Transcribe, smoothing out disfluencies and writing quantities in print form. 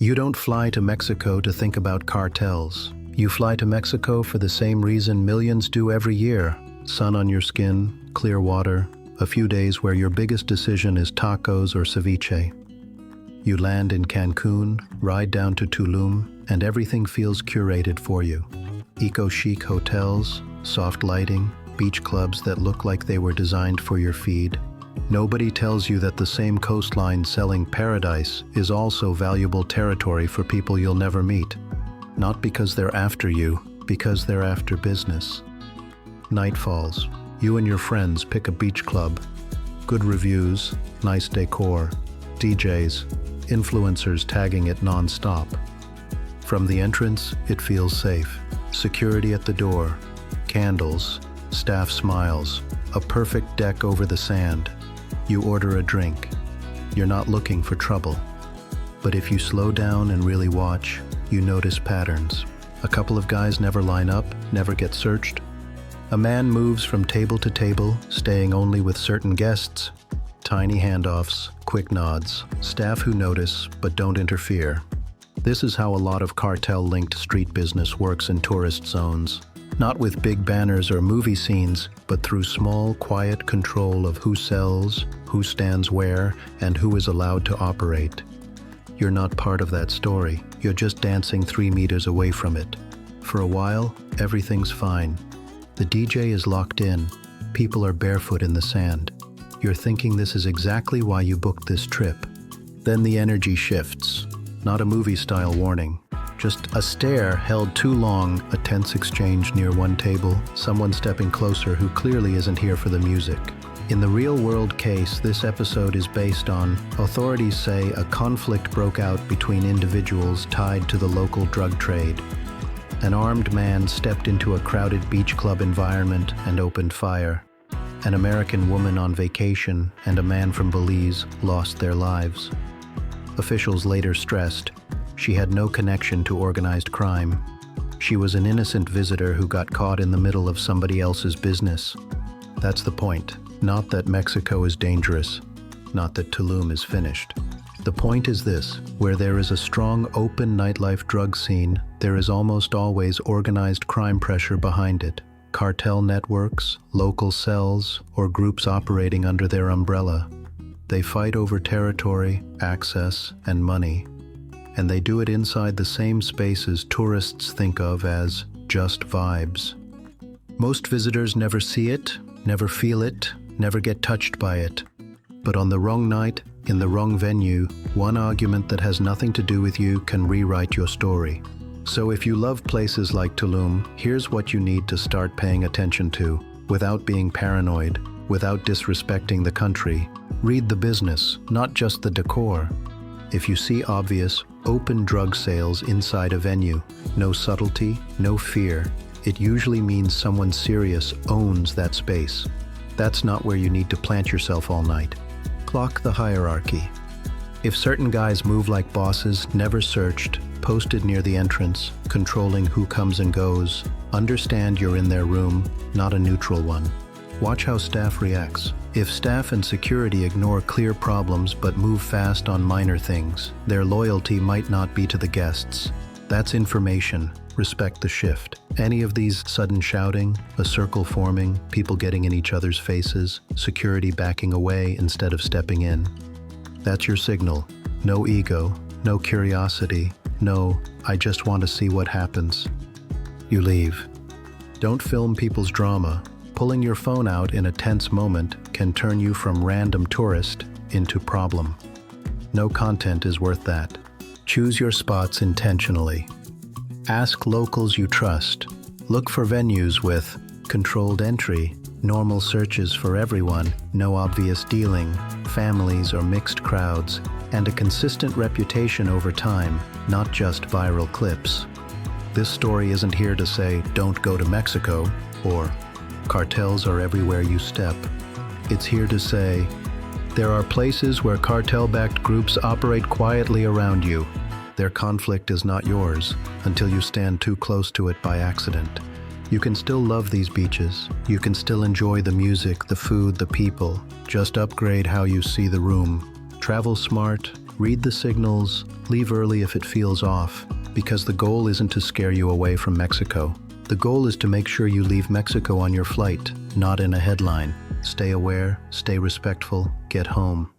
You don't fly to Mexico to think about cartels. You fly to Mexico for the same reason millions do every year. Sun on your skin, clear water, a few days where your biggest decision is tacos or ceviche. You land in Cancun, ride down to Tulum, and everything feels curated for you. Eco-chic hotels, soft lighting, beach clubs that look like they were designed for your feed. Nobody tells you that the same coastline selling paradise is also valuable territory for people you'll never meet. Not because they're after you, because they're after business. Night falls. You and your friends pick a beach club. Good reviews, nice decor, DJs, influencers tagging it non-stop. From the entrance, it feels safe. Security at the door, candles, staff smiles, a perfect deck over the sand. You order a drink. You're not looking for trouble. But if you slow down and really watch, you notice patterns. A couple of guys never line up, never get searched. A man moves from table to table, staying only with certain guests. Tiny handoffs, quick nods, staff who notice but don't interfere. This is how a lot of cartel-linked street business works in tourist zones. Not with big banners or movie scenes, but through small, quiet control of who sells, who stands where, and who is allowed to operate. You're not part of that story. You're just dancing 3 meters away from it. For a while, everything's fine. The DJ is locked in. People are barefoot in the sand. You're thinking this is exactly why you booked this trip. Then the energy shifts. Not a movie-style warning. Just a stare held too long, a tense exchange near one table, someone stepping closer who clearly isn't here for the music. In the real-world case this episode is based on, authorities say a conflict broke out between individuals tied to the local drug trade. An armed man stepped into a crowded beach club environment and opened fire. An American woman on vacation and a man from Belize lost their lives. Officials later stressed she had no connection to organized crime. She was an innocent visitor who got caught in the middle of somebody else's business. That's the point. Not that Mexico is dangerous, not that Tulum is finished. The point is this: where there is a strong, open nightlife drug scene, there is almost always organized crime pressure behind it. Cartel networks, local cells, or groups operating under their umbrella. They fight over territory, access, and money. And they do it inside the same spaces tourists think of as just vibes. Most visitors never see it, never feel it, never get touched by it. But on the wrong night, in the wrong venue, one argument that has nothing to do with you can rewrite your story. So if you love places like Tulum, here's what you need to start paying attention to, without being paranoid, without disrespecting the country. Read the business, not just the decor. If you see obvious, open drug sales inside a venue, no subtlety, no fear, it usually means someone serious owns that space. That's not where you need to plant yourself all night. Clock the hierarchy. If certain guys move like bosses, never searched, posted near the entrance, controlling who comes and goes, understand you're in their room, not a neutral one. Watch how staff reacts. If staff and security ignore clear problems but move fast on minor things, their loyalty might not be to the guests. That's information. Respect the shift. Any of these sudden shouting, a circle forming, people getting in each other's faces, security backing away instead of stepping in. That's your signal. No ego, no curiosity, no, I just want to see what happens. You leave. Don't film people's drama. Pulling your phone out in a tense moment can turn you from random tourist into problem. No content is worth that. Choose your spots intentionally. Ask locals you trust. Look for venues with controlled entry, normal searches for everyone, no obvious dealing, families or mixed crowds, and a consistent reputation over time, not just viral clips. This story isn't here to say, don't go to Mexico, or cartels are everywhere you step. It's here to say, there are places where cartel-backed groups operate quietly around you. Their conflict is not yours until you stand too close to it by accident. You can still love these beaches. You can still enjoy the music, the food, the people. Just upgrade how you see the room. Travel smart, Read the signals, leave early if it feels off, because the goal isn't to scare you away from Mexico. The goal is to make sure you leave Mexico on your flight, not in a headline. Stay aware, stay respectful, get home.